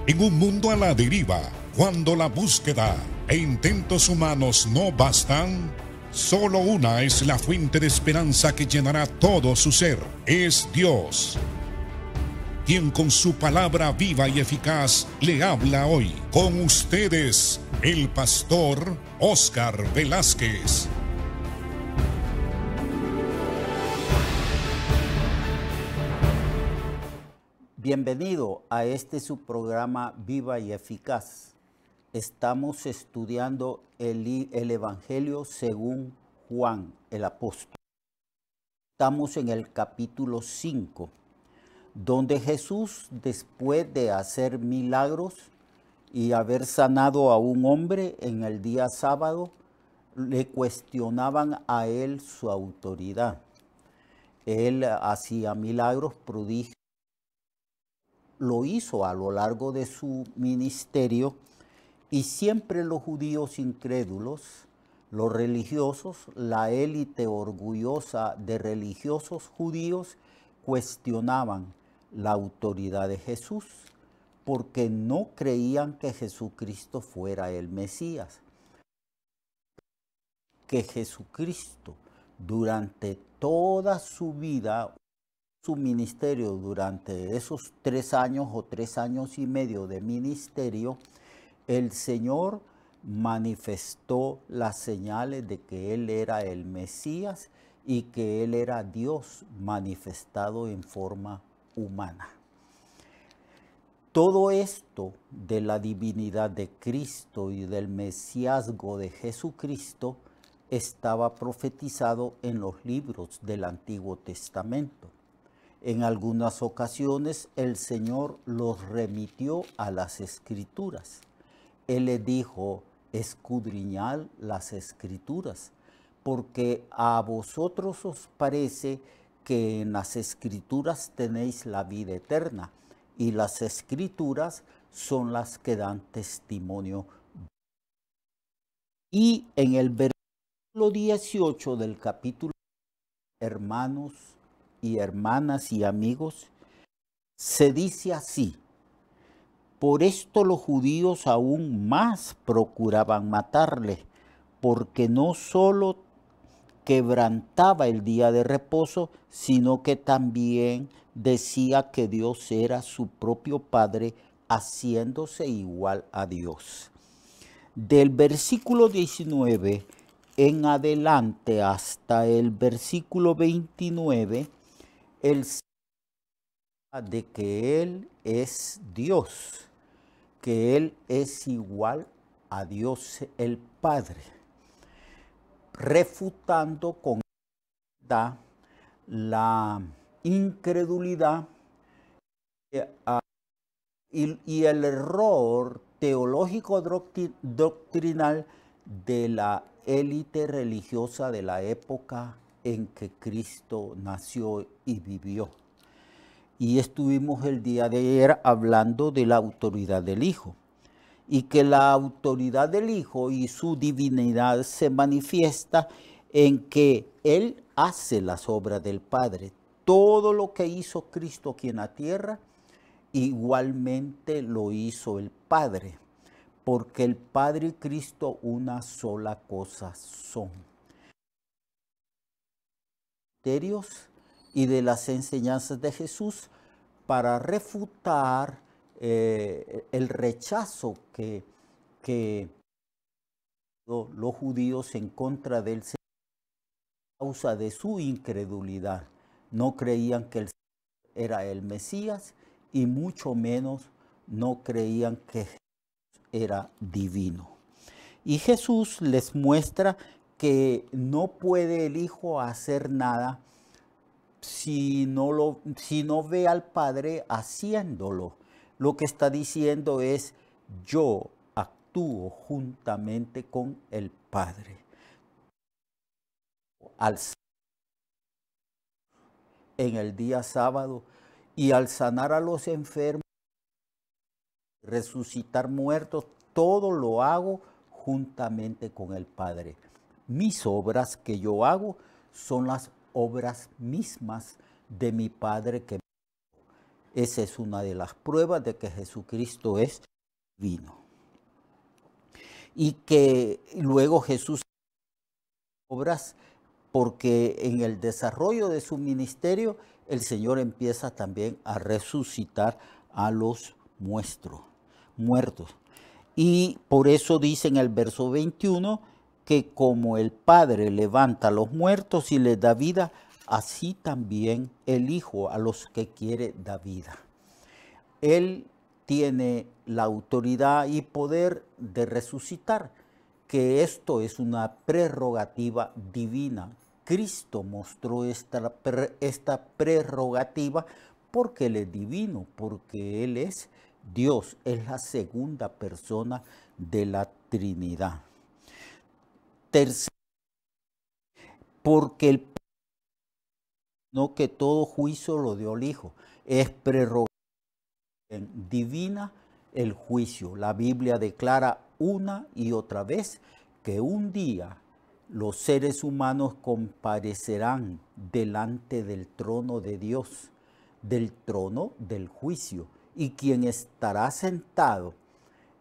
En un mundo a la deriva, cuando la búsqueda e intentos humanos no bastan, solo una es la fuente de esperanza que llenará todo su ser. Es Dios, quien con su palabra viva y eficaz le habla hoy. Con ustedes, el pastor Óscar Velázquez. Bienvenido a este su programa Viva y Eficaz. Estamos estudiando el Evangelio según Juan el apóstol. Estamos en el capítulo 5, donde Jesús, después de hacer milagros y haber sanado a un hombre en el día sábado, le cuestionaban a él su autoridad. Él hacía milagros, prodigios. Lo hizo a lo largo de su ministerio y siempre los judíos incrédulos, los religiosos, la élite orgullosa de religiosos judíos cuestionaban la autoridad de Jesús porque no creían que Jesucristo fuera el Mesías. Que Jesucristo durante toda su vida, su ministerio, durante esos 3 años o 3 años y medio de ministerio, el Señor manifestó las señales de que Él era el Mesías y que Él era Dios manifestado en forma humana. Todo esto de la divinidad de Cristo y del mesiasgo de Jesucristo estaba profetizado en los libros del Antiguo Testamento. En algunas ocasiones el Señor los remitió a las Escrituras. Él les dijo: escudriñad las Escrituras, porque a vosotros os parece que en las Escrituras tenéis la vida eterna, y las Escrituras son las que dan testimonio. Y en el versículo 18 del capítulo, hermanos y hermanas y amigos, se dice así: por esto los judíos aún más procuraban matarle, porque no solo quebrantaba el día de reposo, sino que también decía que Dios era su propio Padre, haciéndose igual a Dios. Del versículo 19 en adelante hasta el versículo 29, el de que Él es Dios, que Él es igual a Dios el Padre, refutando con la incredulidad y el error teológico doctrinal de la élite religiosa de la época en que Cristo nació y vivió. Y estuvimos el día de ayer hablando de la autoridad del Hijo, y que la autoridad del Hijo y su divinidad se manifiesta en que Él hace las obras del Padre. Todo lo que hizo Cristo aquí en la tierra, igualmente lo hizo el Padre, porque el Padre y Cristo una sola cosa son. Y de las enseñanzas de Jesús para refutar el rechazo que los judíos en contra de él a causa de su incredulidad. No creían que él era el Mesías y mucho menos no creían que Jesús era divino. Y Jesús les muestra que no puede el Hijo hacer nada si no ve al Padre haciéndolo. Lo que está diciendo es: yo actúo juntamente con el Padre. En el día sábado, y al sanar a los enfermos, resucitar muertos, todo lo hago juntamente con el Padre. Mis obras que yo hago son las obras mismas de mi Padre que me dio. Esa es una de las pruebas de que Jesucristo es divino. Y que luego Jesús obras, porque en el desarrollo de su ministerio el Señor empieza también a resucitar a los muertos. Y por eso dice en el verso 21 que como el Padre levanta a los muertos y les da vida, así también el Hijo a los que quiere da vida. Él tiene la autoridad y poder de resucitar, que esto es una prerrogativa divina. Cristo mostró esta prerrogativa porque Él es divino, porque Él es Dios, es la segunda persona de la Trinidad. Tercero, porque el no que todo juicio lo dio el Hijo, es prerrogativa divina el juicio. La Biblia declara una y otra vez que un día los seres humanos comparecerán delante del trono de Dios, del trono del juicio, y quien estará sentado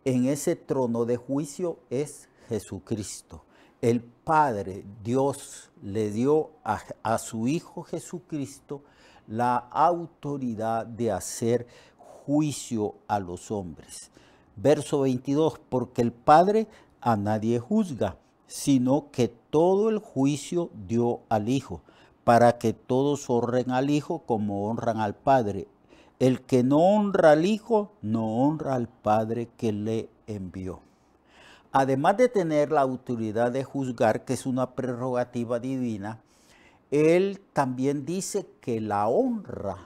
en ese trono de juicio es Jesucristo. El Padre, Dios, le dio a su Hijo Jesucristo la autoridad de hacer juicio a los hombres. Verso 22, porque el Padre a nadie juzga, sino que todo el juicio dio al Hijo, para que todos honren al Hijo como honran al Padre. El que no honra al Hijo, no honra al Padre que le envió. Además de tener la autoridad de juzgar, que es una prerrogativa divina, Él también dice que la honra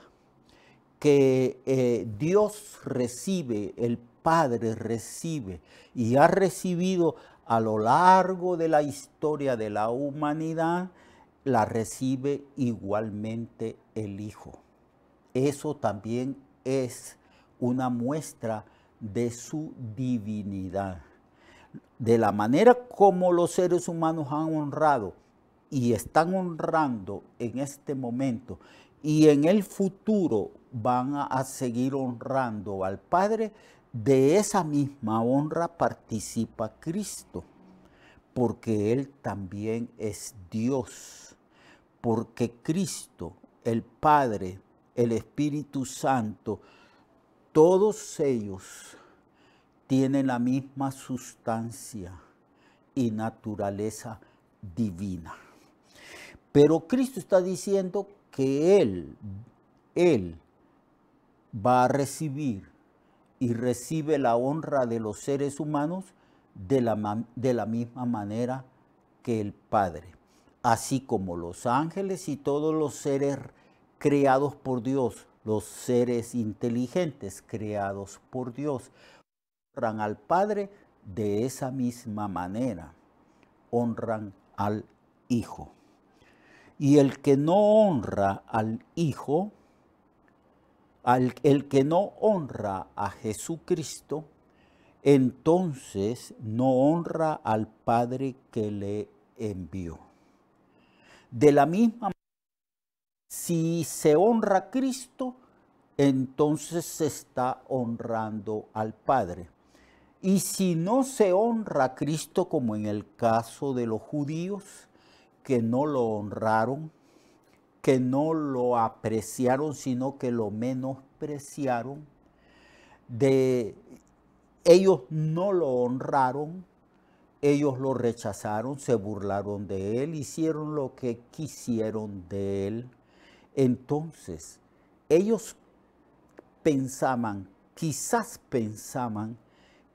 que Dios recibe, el Padre recibe y ha recibido a lo largo de la historia de la humanidad, la recibe igualmente el Hijo. Eso también es una muestra de su divinidad. De la manera como los seres humanos han honrado y están honrando en este momento y en el futuro van a seguir honrando al Padre, de esa misma honra participa Cristo, porque Él también es Dios, porque Cristo, el Padre, el Espíritu Santo, todos ellos tienen la misma sustancia y naturaleza divina. Pero Cristo está diciendo que Él va a recibir y recibe la honra de los seres humanos de la misma manera que el Padre. Así como los ángeles y todos los seres creados por Dios, los seres inteligentes creados por Dios, honran al Padre, de esa misma manera honran al Hijo. Y el que no honra al Hijo, el que no honra a Jesucristo, entonces no honra al Padre que le envió. De la misma manera, si se honra a Cristo, entonces se está honrando al Padre. Y si no se honra a Cristo, como en el caso de los judíos, que no lo honraron, que no lo apreciaron, sino que lo menospreciaron, ellos no lo honraron, ellos lo rechazaron, se burlaron de él, hicieron lo que quisieron de él. Entonces, ellos pensaban, quizás pensaban,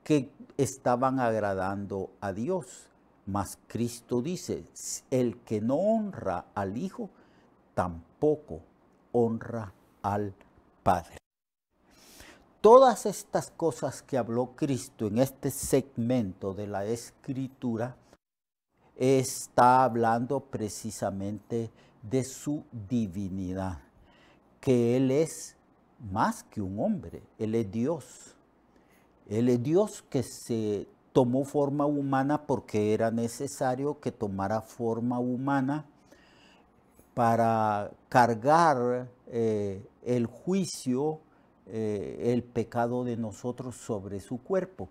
que estaban agradando a Dios. Mas Cristo dice, el que no honra al Hijo, tampoco honra al Padre. Todas estas cosas que habló Cristo en este segmento de la Escritura, está hablando precisamente de su divinidad, que Él es más que un hombre, Él es Dios. Él es Dios que se tomó forma humana porque era necesario que tomara forma humana para cargar el juicio el pecado de nosotros sobre su cuerpo.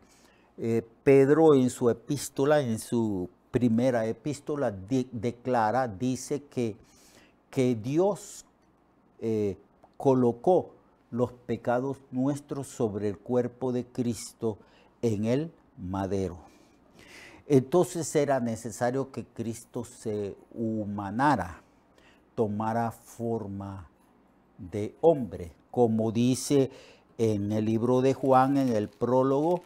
Pedro en su epístola, en su primera epístola, dice que Dios colocó los pecados nuestros sobre el cuerpo de Cristo en el madero. Entonces era necesario que Cristo se humanara, tomara forma de hombre, como dice en el libro de Juan, en el prólogo,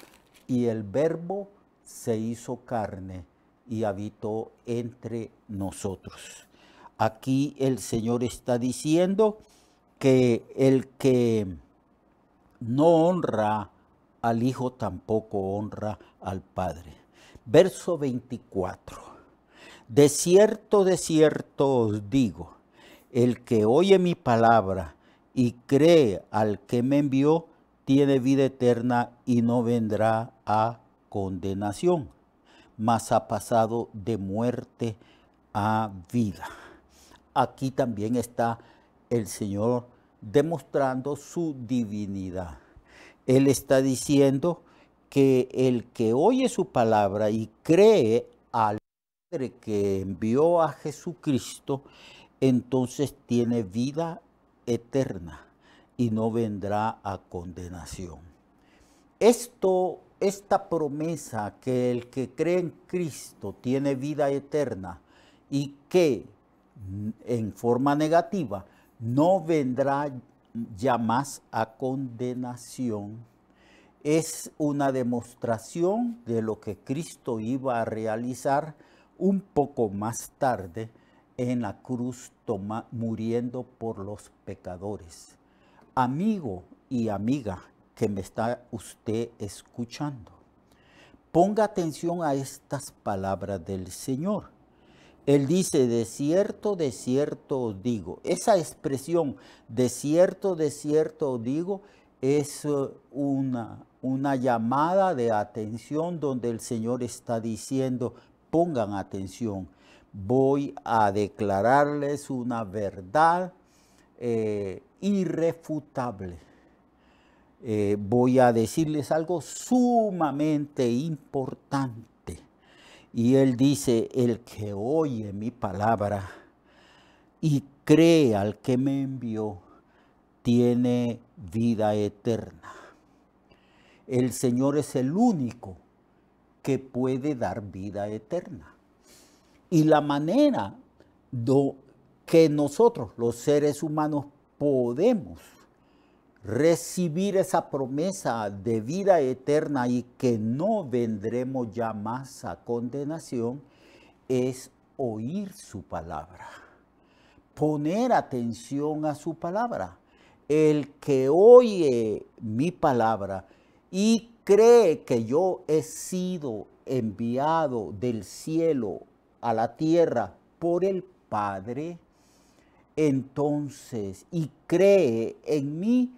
y el Verbo se hizo carne y habitó entre nosotros. Aquí el Señor está diciendo que el que no honra al Hijo tampoco honra al Padre. Verso 24. De cierto os digo, el que oye mi palabra y cree al que me envió, tiene vida eterna y no vendrá a condenación, mas ha pasado de muerte a vida. Aquí también está el Señor demostrando su divinidad. Él está diciendo que el que oye su palabra y cree al Padre que envió a Jesucristo, entonces tiene vida eterna y no vendrá a condenación. Esta promesa que el que cree en Cristo tiene vida eterna y que en forma negativa no vendrá ya más a condenación, es una demostración de lo que Cristo iba a realizar un poco más tarde en la cruz, muriendo por los pecadores. Amigo y amiga que me está usted escuchando, ponga atención a estas palabras del Señor. Él dice, de cierto os digo. Esa expresión, de cierto os digo, es una llamada de atención donde el Señor está diciendo, pongan atención, voy a declararles una verdad irrefutable. Voy a decirles algo sumamente importante. Y Él dice, el que oye mi palabra y cree al que me envió, tiene vida eterna. El Señor es el único que puede dar vida eterna. Y la manera que nosotros, los seres humanos, podemos recibir esa promesa de vida eterna y que no vendremos ya más a condenación, es oír su palabra, poner atención a su palabra. El que oye mi palabra y cree que yo he sido enviado del cielo a la tierra por el Padre, entonces, y cree en mí,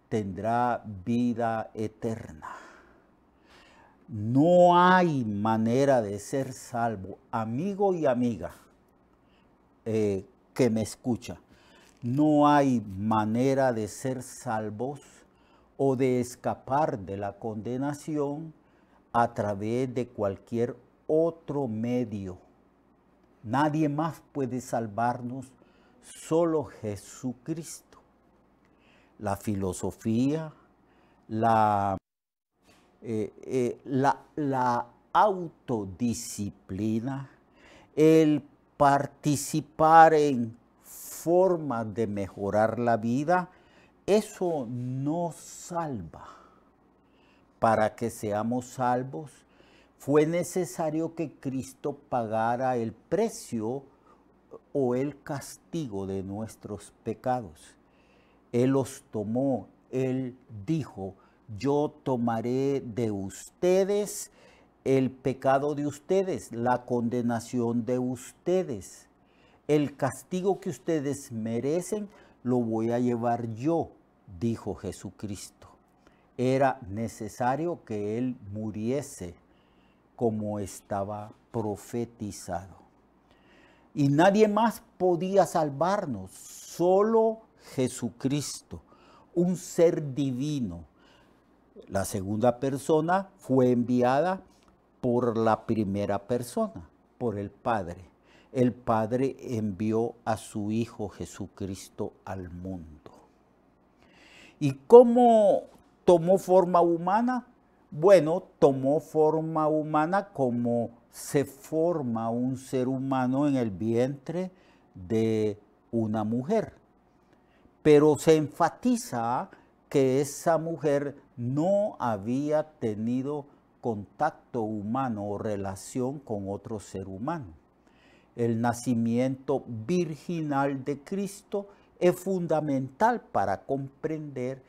tendrá vida eterna. No hay manera de ser salvo, amigo y amiga que me escucha. No hay manera de ser salvos o de escapar de la condenación a través de cualquier otro medio. Nadie más puede salvarnos, solo Jesucristo. La filosofía, la autodisciplina, el participar en formas de mejorar la vida, eso no salva. Para que seamos salvos, fue necesario que Cristo pagara el precio o el castigo de nuestros pecados. Él los tomó, Él dijo, yo tomaré de ustedes el pecado de ustedes, la condenación de ustedes. El castigo que ustedes merecen lo voy a llevar yo, dijo Jesucristo. Era necesario que Él muriese como estaba profetizado. Y nadie más podía salvarnos, solo Jesucristo, un ser divino. La segunda persona fue enviada por la primera persona, por el Padre. El Padre envió a su Hijo Jesucristo al mundo. ¿Y cómo tomó forma humana? Bueno, tomó forma humana como se forma un ser humano en el vientre de una mujer. Pero se enfatiza que esa mujer no había tenido contacto humano o relación con otro ser humano. El nacimiento virginal de Cristo es fundamental para comprender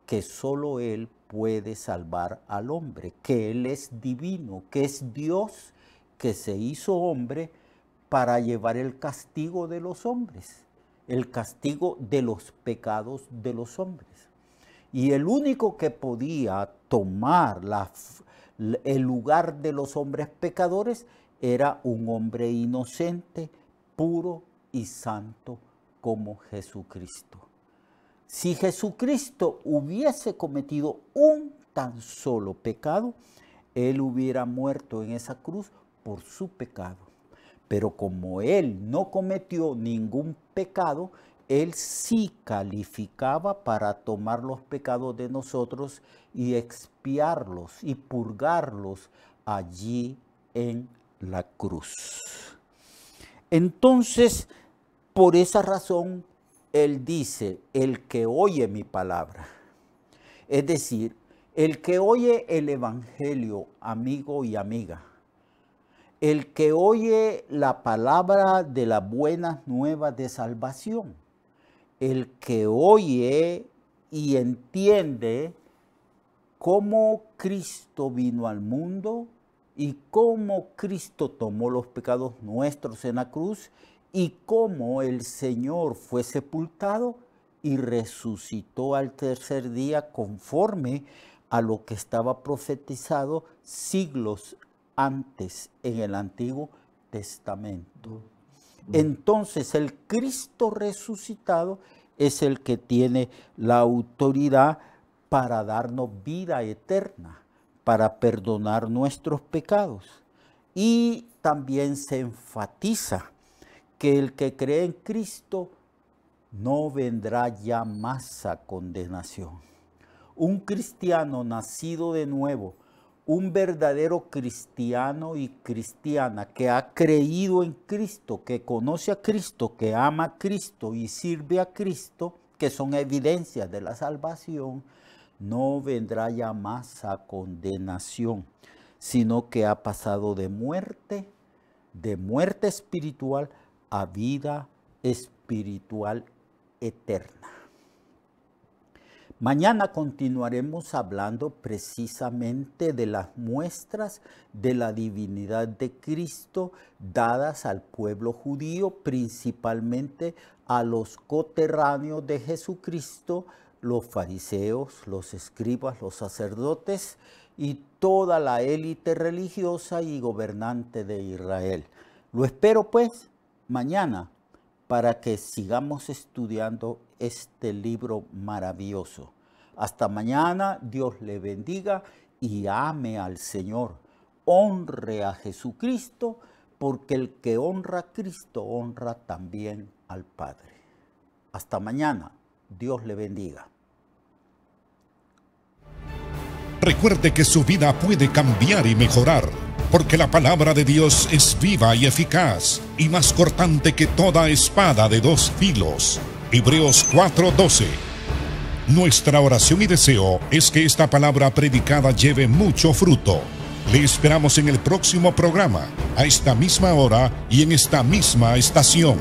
que solo Él puede salvar al hombre, que Él es divino, que es Dios que se hizo hombre para llevar el castigo de los hombres, el castigo de los pecados de los hombres. Y el único que podía tomar el lugar de los hombres pecadores era un hombre inocente, puro y santo como Jesucristo. Si Jesucristo hubiese cometido un tan solo pecado, Él hubiera muerto en esa cruz por su pecado. Pero como Él no cometió ningún pecado, Él sí calificaba para tomar los pecados de nosotros y expiarlos y purgarlos allí en la cruz. Entonces, por esa razón, Él dice, el que oye mi palabra. Es decir, el que oye el Evangelio, amigo y amiga. El que oye la palabra de las buenas nuevas de salvación. El que oye y entiende cómo Cristo vino al mundo y cómo Cristo tomó los pecados nuestros en la cruz y cómo el Señor fue sepultado y resucitó al tercer día conforme a lo que estaba profetizado siglos antes en el Antiguo Testamento. Entonces el Cristo resucitado es el que tiene la autoridad para darnos vida eterna, para perdonar nuestros pecados. Y también se enfatiza que el que cree en Cristo no vendrá ya más a condenación. Un cristiano nacido de nuevo, un verdadero cristiano y cristiana que ha creído en Cristo, que conoce a Cristo, que ama a Cristo y sirve a Cristo, que son evidencias de la salvación, no vendrá ya más a condenación, sino que ha pasado de muerte espiritual a vida espiritual eterna. Mañana continuaremos hablando precisamente de las muestras de la divinidad de Cristo dadas al pueblo judío, principalmente a los coterráneos de Jesucristo, los fariseos, los escribas, los sacerdotes y toda la élite religiosa y gobernante de Israel. Lo espero pues mañana para que sigamos estudiando este libro maravilloso. Hasta mañana, Dios le bendiga y ame al Señor. Honre a Jesucristo, porque el que honra a Cristo honra también al Padre. Hasta mañana, Dios le bendiga. Recuerde que su vida puede cambiar y mejorar, porque la palabra de Dios es viva y eficaz, y más cortante que toda espada de dos filos. Hebreos 4:12. Nuestra oración y deseo es que esta palabra predicada lleve mucho fruto. Le esperamos en el próximo programa, a esta misma hora y en esta misma estación.